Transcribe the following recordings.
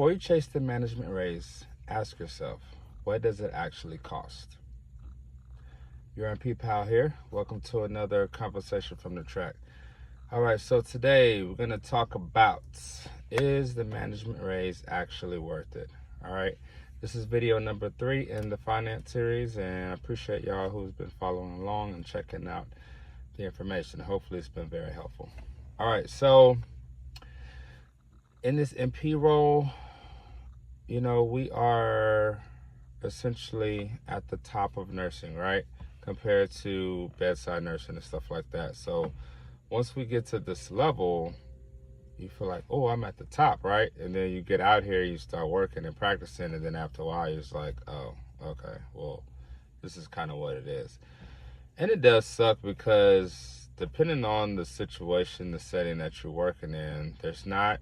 Before you chase the management raise, ask yourself, what does it actually cost? You're on P-Pal here. Welcome to another conversation from the track. All right, so today we're going to talk about, is the management raise actually worth it? All right, this is video number 3 in the finance series, and I appreciate y'all who's been following along and checking out the information. Hopefully it's been very helpful. All right, so in this MP role, we are essentially at the top of nursing, right? Compared to bedside nursing and stuff like that. So once we get to this level, you feel like, oh, I'm at the top, right? And then you get out here, you start working and practicing, and then after a while, you're just like, oh, okay, well, this is kind of what it is. And it does suck because depending on the situation, the setting that you're working in, there's not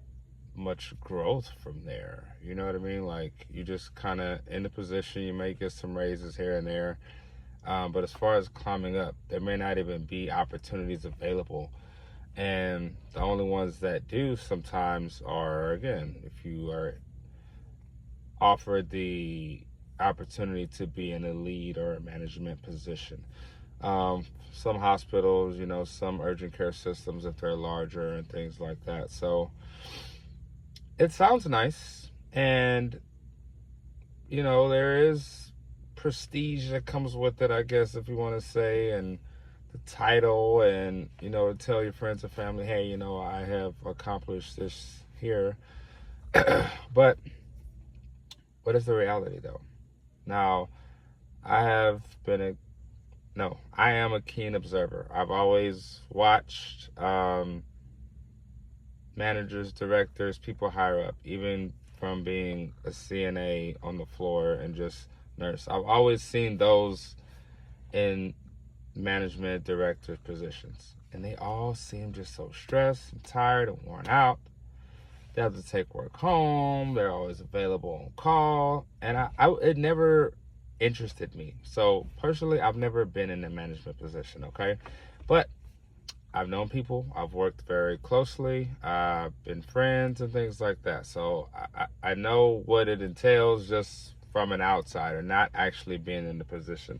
much growth from there. You know what I mean? Like, you just kind of in the position, you may get some raises here and there. But as far as climbing up, there may not even be opportunities available. And the only ones that do sometimes are, again, if you are offered the opportunity to be in a lead or a management position. Some hospitals, some urgent care systems, if they're larger and things like that. So it sounds nice, and there is prestige that comes with it, I guess, if you want to say, and the title, and tell your friends and family, hey, I have accomplished this here. But what is the reality, though? Now, I am a keen observer. I've always watched managers, directors, people higher up, even from being a CNA on the floor and just nurse. I've always seen those in management director positions, and they all seem just so stressed and tired and worn out. They have to take work home. They're always available on call, and it never interested me. So personally, I've never been in a management position, okay? But I've known people, I've worked very closely, I've been friends and things like that. So I know what it entails just from an outsider, not actually being in the position,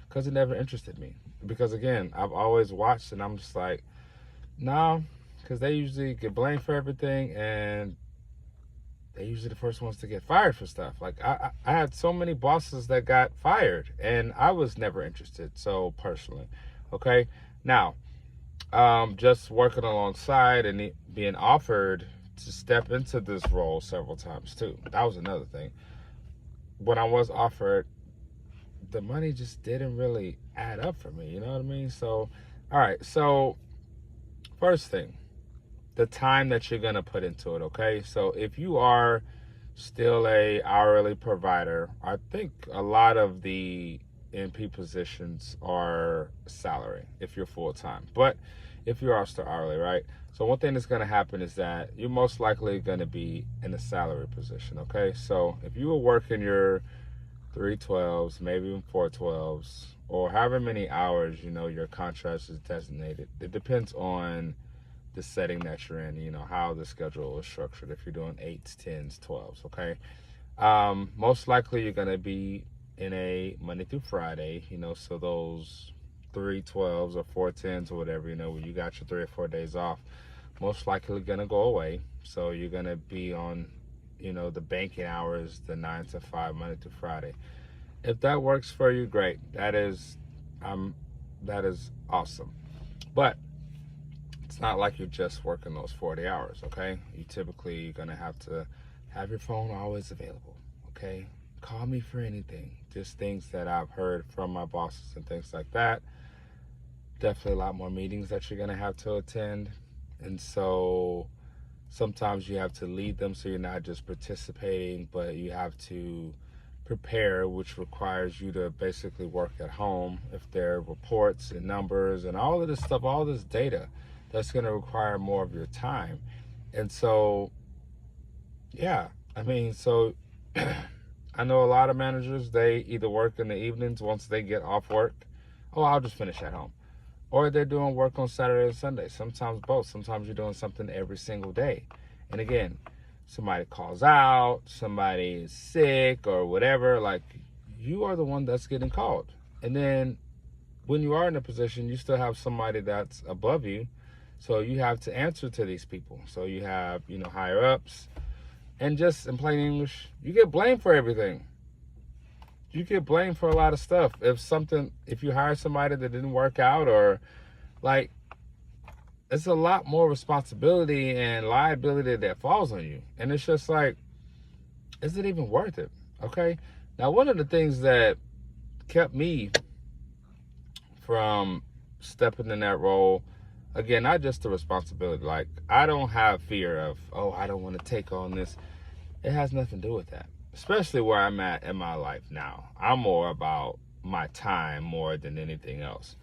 because it never interested me. Because again, I've always watched and I'm just like, no, because they usually get blamed for everything, and they're usually the first ones to get fired for stuff. Like I had so many bosses that got fired, and I was never interested. So personally, okay, now just working alongside and being offered to step into this role several times too. That was another thing. When I was offered, the money just didn't really add up for me. You know what I mean? So, all right. So first thing, the time that you're going to put into it. Okay. So if you are still a hourly provider, I think a lot of the NP positions are salary if you're full-time, but if you are still hourly, right? So one thing that's going to happen is that you're most likely going to be in a salary position, okay? So if you were working your 312s, maybe even 412s, or however many hours, your contract is designated, it depends on the setting that you're in, how the schedule is structured, if you're doing 8s, 10s, 12s, okay? Most likely you're going to be in a Monday through Friday, so those 312s or 410s or whatever, when you got your 3 or 4 days off, most likely going to go away. So you're going to be on, the banking hours, the 9 to 5, Monday through Friday. If that works for you, great. That is awesome. But it's not like you're just working those 40 hours, okay? You're going to have to have your phone always available, okay? Call me for anything. Just things that I've heard from my bosses and things like that. Definitely a lot more meetings that you're going to have to attend. And so sometimes you have to lead them, so you're not just participating, but you have to prepare, which requires you to basically work at home. If there are reports and numbers and all of this stuff, all this data, that's going to require more of your time. And so, yeah, so I know a lot of managers, they either work in the evenings once they get off work. Oh, I'll just finish at home. Or they're doing work on Saturday and Sunday. Sometimes both. Sometimes you're doing something every single day. And again, somebody calls out, somebody is sick or whatever, like, you are the one that's getting called. And then when you are in a position, you still have somebody that's above you. So you have to answer to these people. So you have, higher ups. And just in plain English, you get blamed for everything. You get blamed for a lot of stuff. If you hire somebody that didn't work out, or like, it's a lot more responsibility and liability that falls on you. And it's just like, is it even worth it? Okay. Now, one of the things that kept me from stepping in that role, again, not just the responsibility, like, I don't have fear of, I don't want to take on this. It has nothing to do with that, especially where I'm at in my life now. I'm more about my time more than anything else.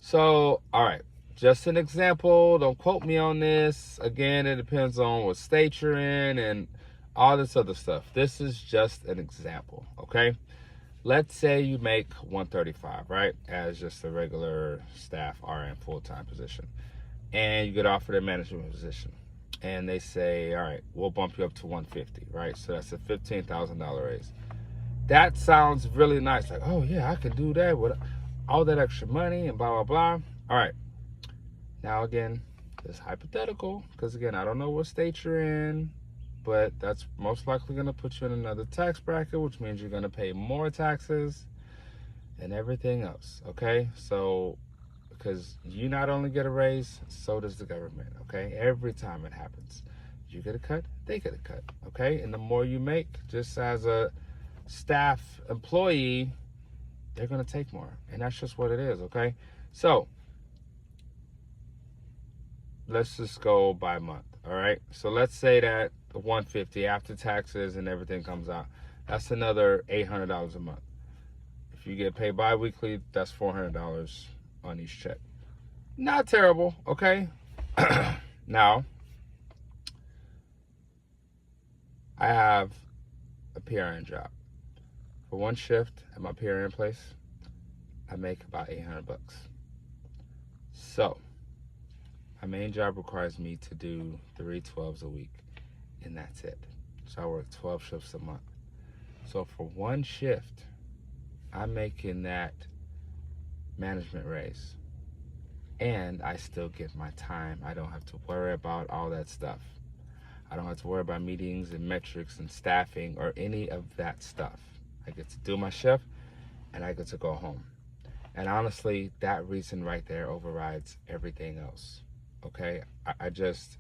So, all right, just an example. Don't quote me on this. Again, it depends on what state you're in and all this other stuff. This is just an example, okay? Let's say you make $135, right, as just a regular staff RN full-time position, and you get offered a management position, and they say, all right, we'll bump you up to $150, right? So that's a $15,000 raise. That sounds really nice, like, oh yeah, I can do that with all that extra money and blah, blah, blah. All right, now again, it's hypothetical, because again, I don't know what state you're in, but that's most likely going to put you in another tax bracket, which means you're going to pay more taxes and everything else, okay? So, because you not only get a raise, so does the government, okay? Every time it happens, you get a cut, they get a cut, okay? And the more you make, just as a staff employee, they're going to take more, and that's just what it is, okay? So, let's just go by month, all right? So let's say that the $150 after taxes and everything comes out, that's another $800 a month. If you get paid bi-weekly, that's $400 on each check. Not terrible, okay? Now, I have a PRN job. For one shift at my PRN place, I make about $800. So, my main job requires me to do 3 12s a week, and that's it. So I work 12 shifts a month. So for one shift, I'm making that management raise, and I still get my time. I don't have to worry about all that stuff. I don't have to worry about meetings and metrics and staffing or any of that stuff. I get to do my shift, and I get to go home. And honestly, that reason right there overrides everything else. Okay, I just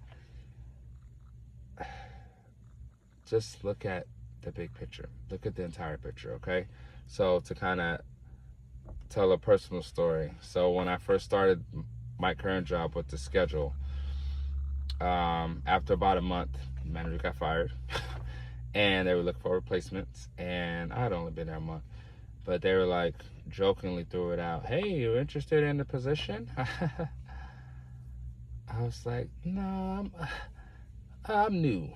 look at the big picture. Look at the entire picture, okay? So to kind of tell a personal story. So when I first started my current job with the schedule, after about a month, the manager got fired, and they were looking for replacements. And I had only been there a month, but they were like jokingly threw it out. Hey, you interested in the position? I was like, no, I'm new.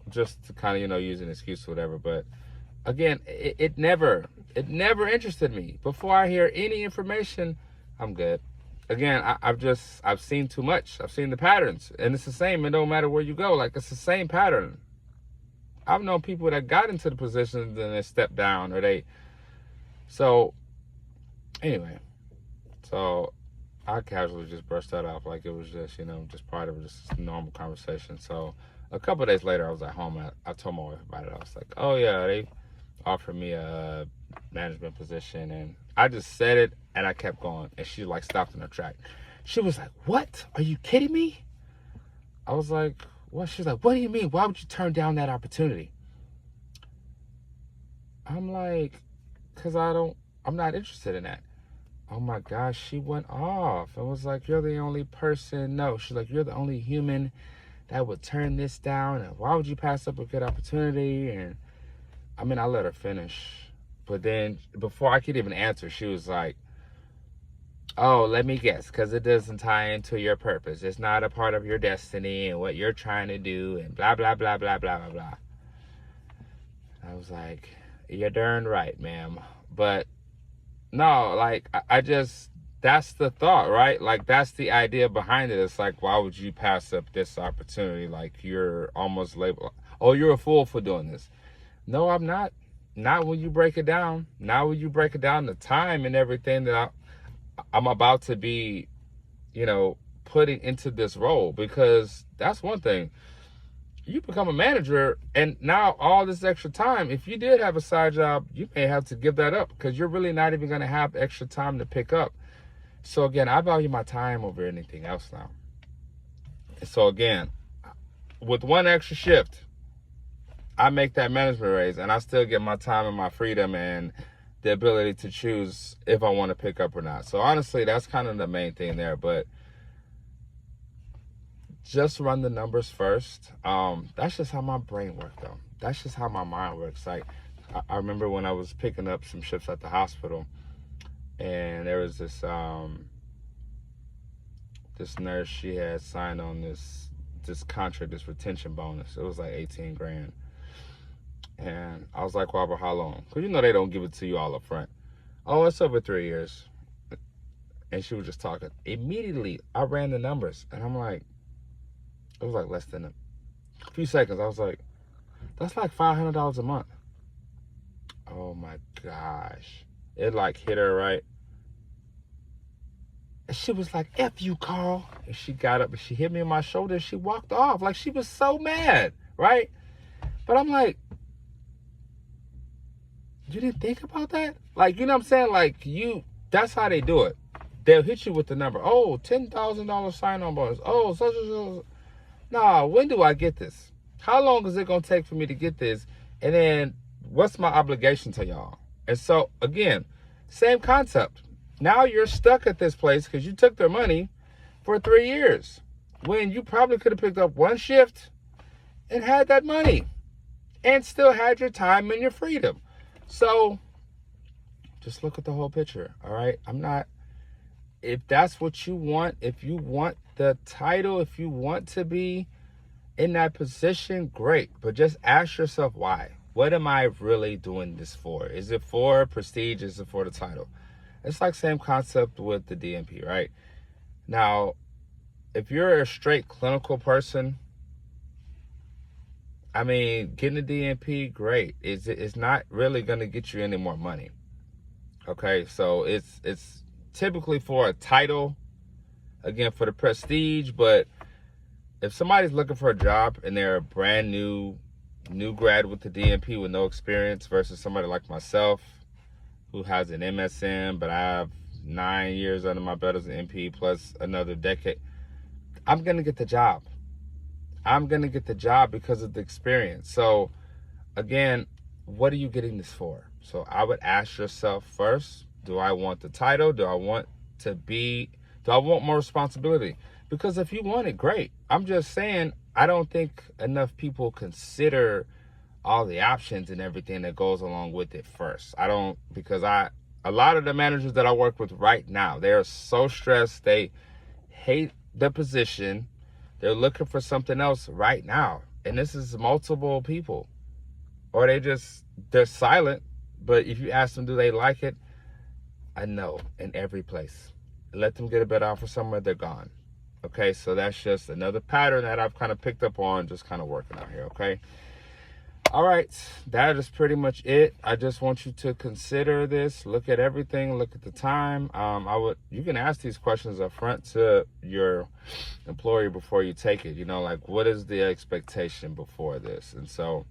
Just to kind of, use an excuse or whatever. But again, it never interested me. Before I hear any information, I'm good. Again, I've seen too much. I've seen the patterns, and it's the same. It don't matter where you go. Like, it's the same pattern. I've known people that got into the positions and they stepped down, so anyway, so I casually just brushed that off like it was just, just part of just normal conversation. So a couple of days later, I was at home. I told my wife about it. I was like, oh yeah, they offered me a management position, and I just said it, and I kept going, and she like stopped in her track. She was like, what? Are you kidding me? I was like, what? She's like, what do you mean? Why would you turn down that opportunity? I'm like, because I'm not interested in that. Oh my gosh, she went off. I was like, you're the only person. No, she's like, you're the only human that would turn this down. And why would you pass up a good opportunity? And I mean, I let her finish. But then before I could even answer, she was like, oh, let me guess, because it doesn't tie into your purpose. It's not a part of your destiny and what you're trying to do and blah, blah, blah, blah, blah, blah, blah. I was like, you're darn right, ma'am. But no, like, I just, that's the thought, right? Like, that's the idea behind it. It's like, why would you pass up this opportunity? Like, you're almost labeled, oh, you're a fool for doing this. No, I'm not. Not when you break it down. Not when you break it down, the time and everything that I'm about to be, putting into this role. Because that's one thing. You become a manager, and now all this extra time, if you did have a side job, you may have to give that up because you're really not even going to have extra time to pick up. So again, I value my time over anything else now. So again, with one extra shift, I make that management raise, and I still get my time and my freedom and the ability to choose if I want to pick up or not. So honestly, that's kind of the main thing there. But just run the numbers first. That's just how my brain works, though. That's just how my mind works. Like, I remember when I was picking up some shifts at the hospital, and there was this nurse. She had signed on this contract, this retention bonus. It was like 18 grand. And I was like, well, for how long? Because they don't give it to you all up front. Oh, it's over 3 years. And she was just talking. Immediately, I ran the numbers, and I'm like, it was like less than a few seconds. I was like, that's like $500 a month. Oh my gosh. It like hit her right. And she was like, F you, Carl. And she got up and she hit me on my shoulder and she walked off. Like, she was so mad, right? But I'm like, you didn't think about that? Like, you know what I'm saying? Like, that's how they do it. They'll hit you with the number. Oh, $10,000 sign-on bonus. Oh, such and such. Nah, when do I get this? How long is it going to take for me to get this? And then what's my obligation to y'all? And so, again, same concept. Now you're stuck at this place because you took their money for 3 years when you probably could have picked up one shift and had that money and still had your time and your freedom. So just look at the whole picture, all right? If that's what you want, if you want the title, if you want to be in that position, great. But just ask yourself why. What am I really doing this for? Is it for prestige? Is it for the title? It's like same concept with the DNP, right? Now, if you're a straight clinical person, I mean, getting a DNP, great. It's not really going to get you any more money. Okay, so it's typically for a title, again, for the prestige. But if somebody's looking for a job and they're a brand new grad with the DNP with no experience versus somebody like myself who has an MSM, but I have 9 years under my belt as an MP plus another decade, I'm going to get the job. I'm going to get the job because of the experience. So again, what are you getting this for? So I would ask yourself first, do I want the title? Do I want more responsibility? Because if you want it, great. I'm just saying, I don't think enough people consider all the options and everything that goes along with it first. Because a lot of the managers that I work with right now, they're so stressed. They hate the position. They're looking for something else right now. And this is multiple people. Or they're silent. But if you ask them, do they like it? I know, in every place. Let them get a better offer somewhere, they're gone. Okay, so that's just another pattern that I've kind of picked up on, just kind of working out here, okay? All right, that is pretty much it. I just want you to consider this, look at everything, look at the time. You can ask these questions up front to your employer before you take it. Like, what is the expectation before this? And so,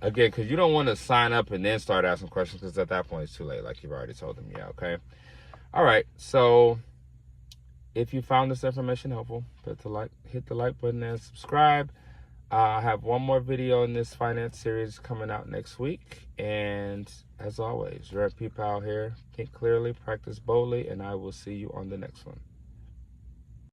again, because you don't want to sign up and then start asking questions, because at that point it's too late, like you've already told them, yeah, okay? All right, so if you found this information helpful, hit the like button and subscribe. I have one more video in this finance series coming out next week. And as always, your P-Pal here. Think clearly, practice boldly, and I will see you on the next one.